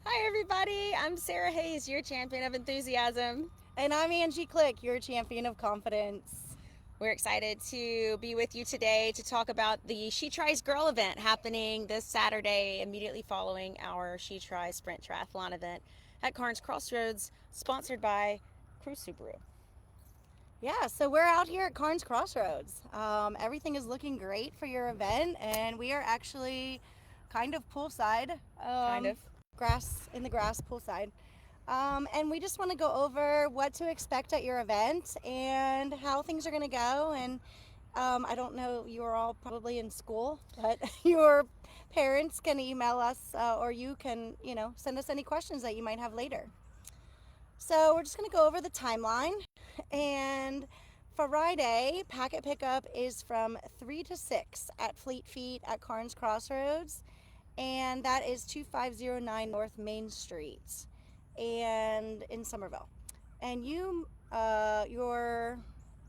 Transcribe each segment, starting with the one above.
Hi, everybody. I'm Sarah Hayes, your champion of enthusiasm. And I'm Angie Click, your champion of confidence. We're excited to be with you today to talk about the She Tries Girl event happening this Saturday, immediately following our She Tries Sprint Triathlon event at Carnes Crossroads, sponsored by Crew Subaru. Yeah, so we're out here at Carnes Crossroads. Everything is looking great for your event, and we are actually kind of poolside. Kind of. Grass in the grass poolside. And we just want to go over what to expect at your event and how things are going to go. And I don't know, you're all probably in school, but your parents can email us or you can, send us any questions that you might have later. So we're just going to go over the timeline. And Friday, packet pickup is from 3 to 6 at Fleet Feet at Carnes Crossroads. And that is 2509 North Main Street and in Somerville. And your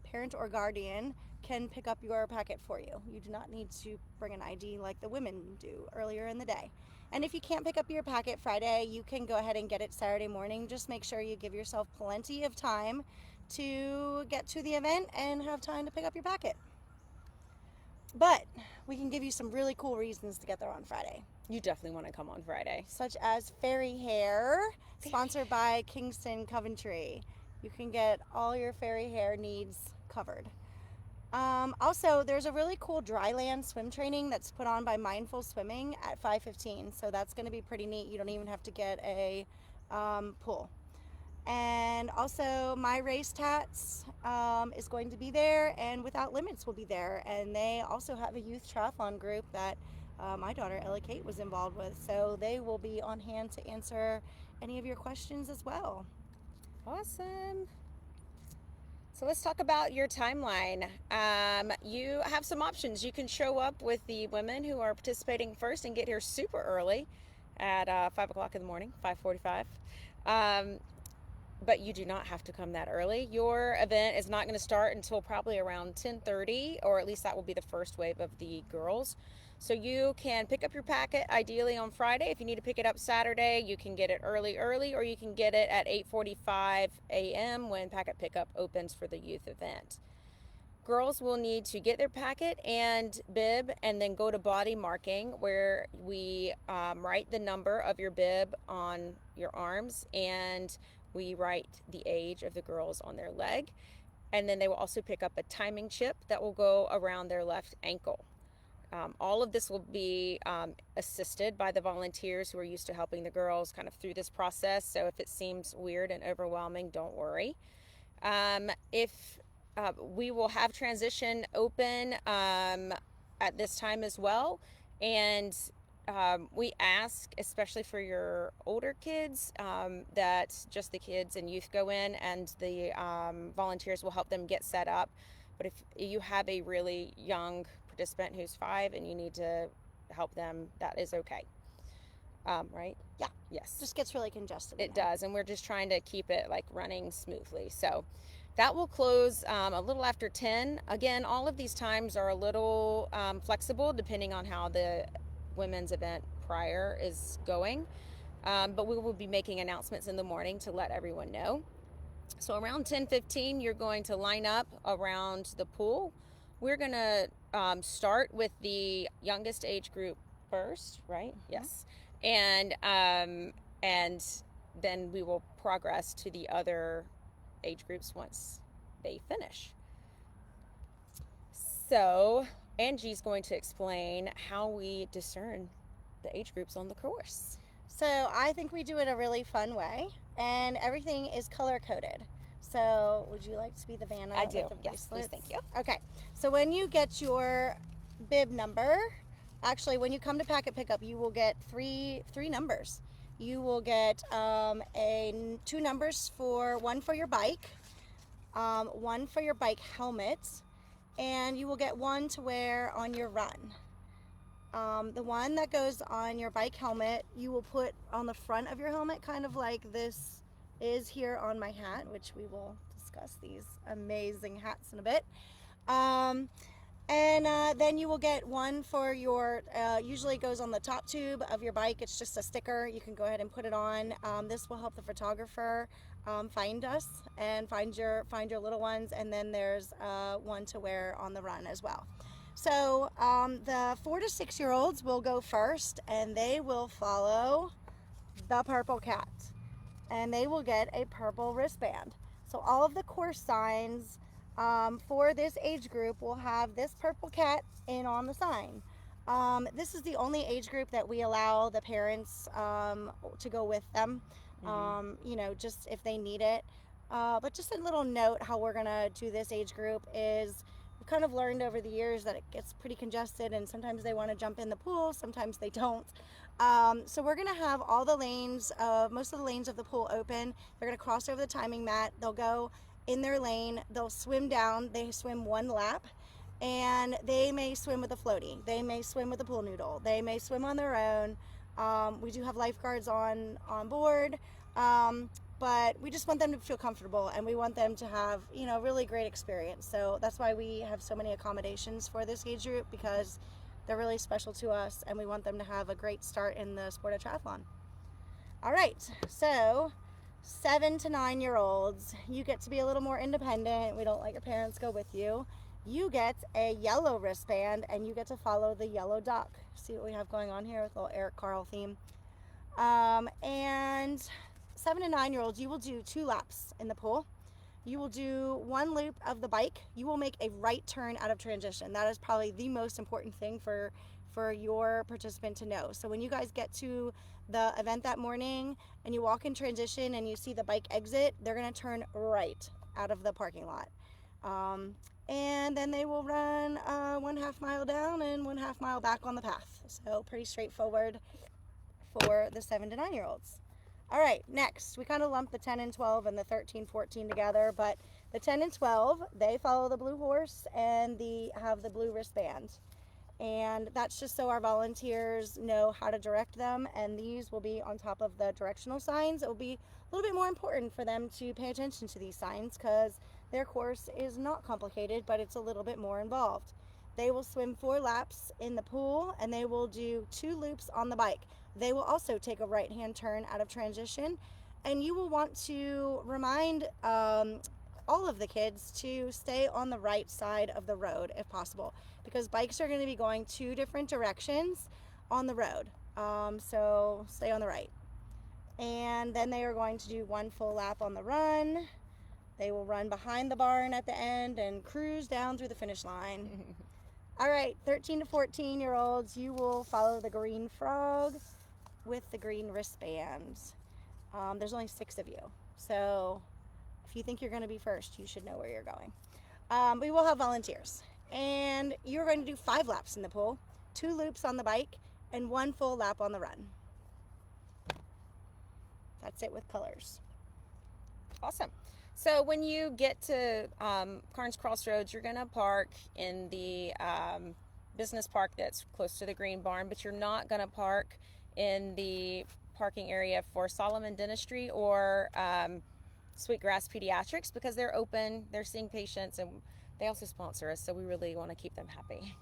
parent or guardian can pick up your packet for you. You do not need to bring an ID like the women do earlier in the day. And if you can't pick up your packet Friday, you can go ahead and get it Saturday morning. Just make sure you give yourself plenty of time to get to the event and have time to pick up your packet. But we can give you some really cool reasons to get there on Friday. You definitely want to come on Friday. Such as Fairy Hair, sponsored by Kingston Coventry. You can get all your fairy hair needs covered. Also, there's a really cool dry land swim training that's put on by Mindful Swimming at 5:15. So that's going to be pretty neat. You don't even have to get a pool. And also, My Race Tats is going to be there, and Without Limits will be there. And they also have a youth triathlon group that my daughter Ella Kate was involved with. So they will be on hand to answer any of your questions as well. Awesome. So let's talk about your timeline. You have some options. You can show up with the women who are participating first and get here super early at 5 o'clock in the morning, 5:45. But you do not have to come that early. Your event is not going to start until probably around 10:30, or at least that will be the first wave of the girls. So you can pick up your packet ideally on Friday. If you need to pick it up Saturday, you can get it early, or you can get it at 8:45 a.m. when packet pickup opens for the youth event. Girls will need to get their packet and bib and then go to body marking, where we write the number of your bib on your arms, and we write the age of the girls on their leg. And then they will also pick up a timing chip that will go around their left ankle. All of this will be assisted by the volunteers who are used to helping the girls kind of through this process. So if it seems weird and overwhelming, don't worry. If we will have transition open at this time as well. And we ask, especially for your older kids, that just the kids and youth go in, and the volunteers will help them get set up. But if you have a really young participant who's 5 and you need to help them, that is okay. Right? Yeah. Yes. Just gets really congested. It does, and we're just trying to keep it like running smoothly. So that will close a little after 10. Again, all of these times are a little flexible depending on how the women's event prior is going. But we will be making announcements in the morning to let everyone know. So around 10:15, you're going to line up around the pool. We're going to start with the youngest age group first, right? Mm-hmm. Yes. And then we will progress to the other age groups once they finish. So Angie's going to explain how we discern the age groups on the course. So I think we do it a really fun way, and everything is color coded. So would you like to be the Vanna? I do. With the Yes, please. Thank you. Okay. So when you get your bib number, actually, when you come to packet pickup, you will get three numbers. You will get two numbers one for your bike, one for your bike helmet, and you will get one to wear on your run. The one that goes on your bike helmet, you will put on the front of your helmet, kind of like this is here on my hat, which we will discuss these amazing hats in a bit. And then you will get one for your, usually it goes on the top tube of your bike. It's just a sticker. You can go ahead and put it on. This will help the photographer find us and find your little ones. And then there's one to wear on the run as well. So the 4 to 6 year olds will go first, and they will follow the purple cat, and they will get a purple wristband. So all of the course signs for this age group will have this purple cat in on the sign. This is the only age group that we allow the parents to go with them, just if they need it. But just a little note, how we're going to do this age group is we've kind of learned over the years that it gets pretty congested, and sometimes they want to jump in the pool, sometimes they don't. So we're going to have all the lanes, most of the lanes of the pool open. They're going to cross over the timing mat. They'll go in their lane. They'll swim down. They swim one lap, and they may swim with a floaty. They may swim with a pool noodle. They may swim on their own. We do have lifeguards on board, but we just want them to feel comfortable, and we want them to have, really great experience. So that's why we have so many accommodations for this age group, because they're really special to us, and we want them to have a great start in the sport of triathlon. All right, so 7 to 9 year olds, you get to be a little more independent. We don't let your parents go with you. You get a yellow wristband, and you get to follow the yellow duck. See what we have going on here with a little Eric Carle theme. And 7 to 9 year olds, you will do 2 laps in the pool. You will do 1 loop of the bike. You will make a right turn out of transition. That is probably the most important thing for your participant to know. So when you guys get to the event that morning and you walk in transition and you see the bike exit, they're going to turn right out of the parking lot. And then they will run 1/2 mile down and 1/2 mile back on the path. So pretty straightforward for the 7 to 9 year olds. All right, next, we kind of lump the 10 and 12 and the 13, 14 together, but the 10 and 12, they follow the blue horse and have the blue wristband. And that's just so our volunteers know how to direct them, and these will be on top of the directional signs. It will be a little bit more important for them to pay attention to these signs, because their course is not complicated, but it's a little bit more involved. They will swim 4 laps in the pool, and they will do 2 loops on the bike. They will also take a right-hand turn out of transition, and you will want to remind all of the kids to stay on the right side of the road if possible, because bikes are going to be going 2 different directions on the road. So stay on the right. And then they are going to do 1 full lap on the run. They will run behind the barn at the end and cruise down through the finish line. All right, 13 to 14 year olds, you will follow the green frog with the green wristbands. There's only 6 of you, so if you think you're going to be first, you should know where you're going. We will have volunteers, and you're going to do 5 laps in the pool, 2 loops on the bike, and 1 full lap on the run. That's it with colors. Awesome. So when you get to Carnes Crossroads, you're going to park in the business park that's close to the green barn, but you're not going to park in the parking area for Solomon Dentistry or Sweetgrass Pediatrics, because they're open, they're seeing patients, and they also sponsor us, so we really want to keep them happy.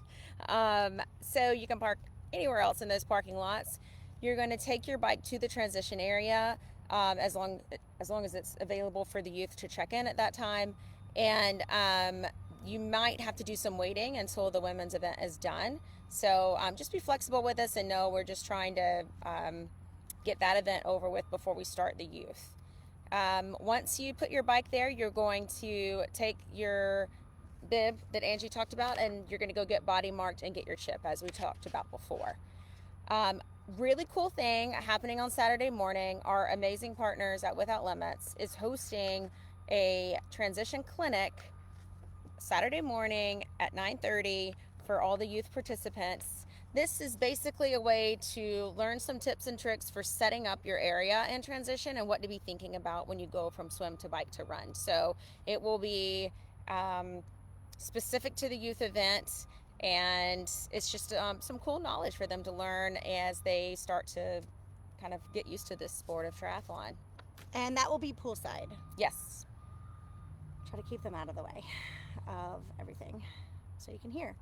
So you can park anywhere else in those parking lots. You're going to take your bike to the transition area as long as it's available for the youth to check in at that time, and you might have to do some waiting until the women's event is done. So just be flexible with us and know we're just trying to get that event over with before we start the youth. Once you put your bike there, you're going to take your bib that Angie talked about, and you're going to go get body marked and get your chip, as we talked about before. Really cool thing happening on Saturday morning. Our amazing partners at Without Limits is hosting a transition clinic Saturday morning at 9:30 for all the youth participants. This is basically a way to learn some tips and tricks for setting up your area in transition and what to be thinking about when you go from swim to bike to run. So it will be specific to the youth event, and it's just some cool knowledge for them to learn as they start to kind of get used to this sport of triathlon. And that will be poolside. Yes. Try to keep them out of the way of everything so you can hear.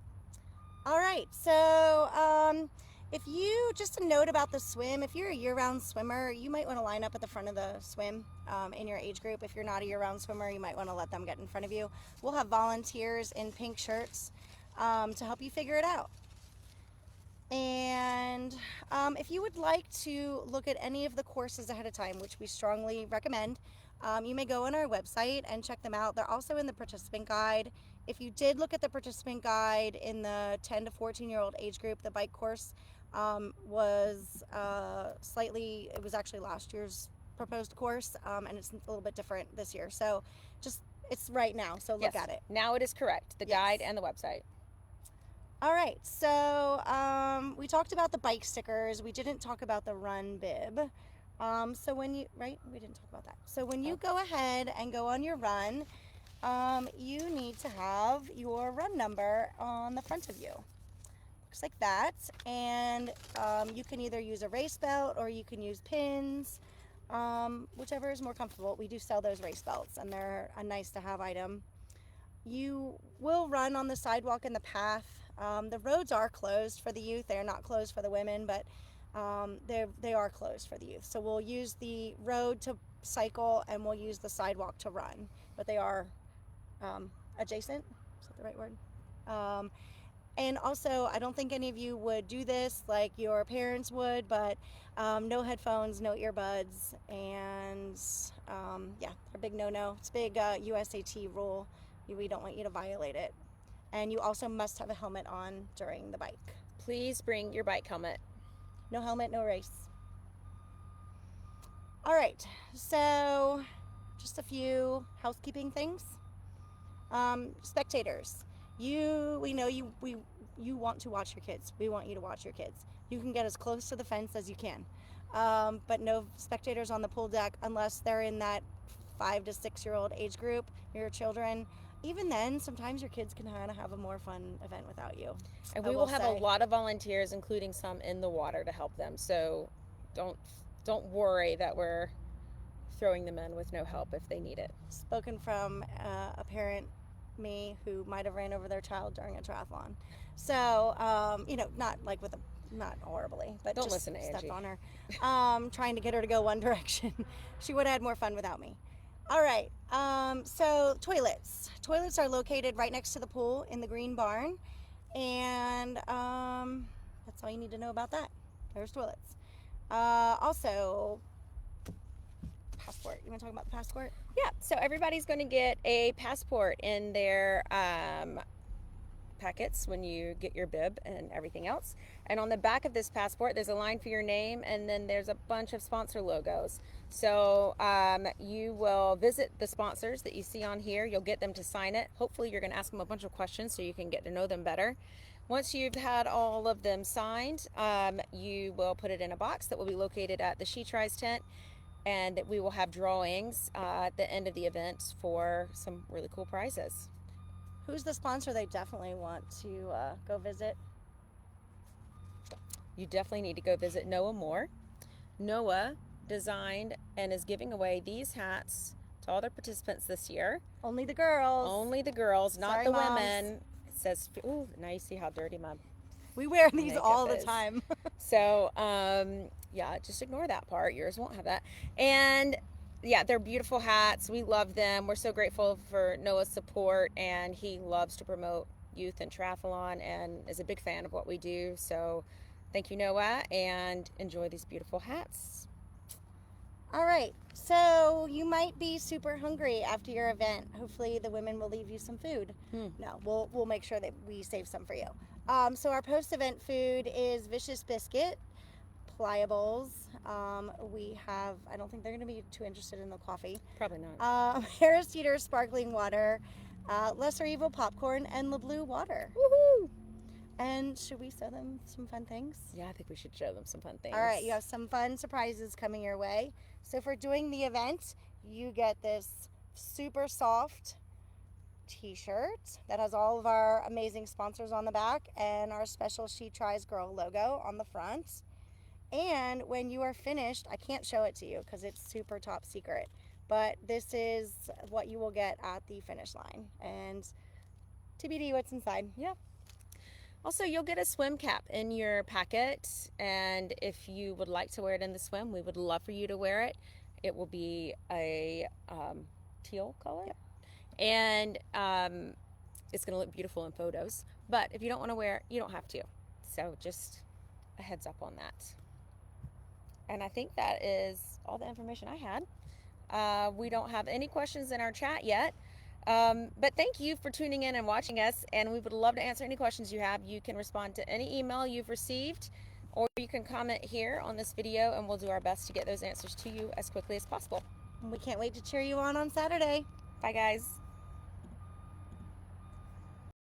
All right, so if you, just a note about the swim, if you're a year-round swimmer, you might want to line up at the front of the swim in your age group. If you're not a year-round swimmer, you might want to let them get in front of you. We'll have volunteers in pink shirts to help you figure it out. And if you would like to look at any of the courses ahead of time, which we strongly recommend, you may go on our website and check them out. They're also in the participant guide. If you did look at the participant guide in the 10 to 14-year-old age group, the bike course was it was actually last year's proposed course, and it's a little bit different this year. So it's right now, so look Yes, at it. now it is correct. The Yes. guide and the website. All right, so we talked about the bike stickers. We didn't talk about the run bib. So when you, right, we didn't talk about that. So when you go ahead and go on your run, you need to have your run number on the front of you. Looks like that. And you can either use a race belt or you can use pins, whichever is more comfortable. We do sell those race belts, and they're a nice to have item. You will run on the sidewalk and the path. The roads are closed for the youth. They are not closed for the women, but they are closed for the youth. So we'll use the road to cycle and we'll use the sidewalk to run, but they are adjacent. Is that the right word? And also, I don't think any of you would do this like your parents would, but no headphones, no earbuds, and yeah, a big no-no. It's a big USAT rule. We don't want you to violate it. And you also must have a helmet on during the bike. Please bring your bike helmet. No helmet, no race. All right, so just a few housekeeping things. Spectators, we know you want to watch your kids. We want you to watch your kids. You can get as close to the fence as you can, but no spectators on the pool deck unless they're in that 5 to 6 year old age group, your children. Even then, sometimes your kids can kind of have a more fun event without you. And we will have a lot of volunteers, including some in the water, to help them. So don't worry that we're throwing them in with no help if they need it. Spoken from a parent, me, who might have ran over their child during a triathlon. So, not like not horribly, but don't just listen to stepped Angie. on her, trying to get her to go one direction. She would have had more fun without me. All right, so toilets. Toilets are located right next to the pool in the green barn, and that's all you need to know about that. There's toilets. Also, passport. You want to talk about the passport? Yeah, so everybody's going to get a passport in their packets when you get your bib and everything else. And on the back of this passport, there's a line for your name, and then there's a bunch of sponsor logos. So you will visit the sponsors that you see on here. You'll get them to sign it. Hopefully you're going to ask them a bunch of questions so you can get to know them better. Once you've had all of them signed, you will put it in a box that will be located at the She Tries tent, and we will have drawings at the end of the event for some really cool prizes. Who's the sponsor they definitely want to go visit? You definitely need to go visit Noah Moore. Noah designed and is giving away these hats to all their participants this year. Only the girls. Only the girls, not Sorry, the moms. women. It says, ooh, now you see how dirty my We wear these makeup all the is. time. So, yeah, just ignore that part. Yours won't have that. And yeah, they're beautiful hats. We love them. We're so grateful for Noah's support, and he loves to promote youth and triathlon and is a big fan of what we do. So thank you, Noah, and enjoy these beautiful hats. All right, so you might be super hungry after your event. Hopefully the women will leave you some food. No, we'll make sure that we save some for you. So our post-event food is Vicious Biscuit, Pliables. We have, I don't think they're going to be too interested in the coffee. Probably not. Harris Teeter sparkling water, Lesser Evil popcorn, and LeBlue water. Woohoo! And should we show them some fun things? Yeah, I think we should show them some fun things. All right, you have some fun surprises coming your way. So for doing the event, you get this super soft t-shirt that has all of our amazing sponsors on the back and our special She Tries Girl logo on the front. And when you are finished, I can't show it to you because it's super top secret, but this is what you will get at the finish line. And TBD what's inside. Yeah. Also, you'll get a swim cap in your packet, and if you would like to wear it in the swim, we would love for you to wear it. It will be a teal color, Yep. and it's going to look beautiful in photos. But if you don't want to wear it, you don't have to. So just a heads up on that. And I think that is all the information I had. We don't have any questions in our chat yet. But thank you for tuning in and watching us, and we would love to answer any questions you have. You can respond to any email you've received, or you can comment here on this video, and we'll do our best to get those answers to you as quickly as possible. We can't wait to cheer you on Saturday. Bye, guys.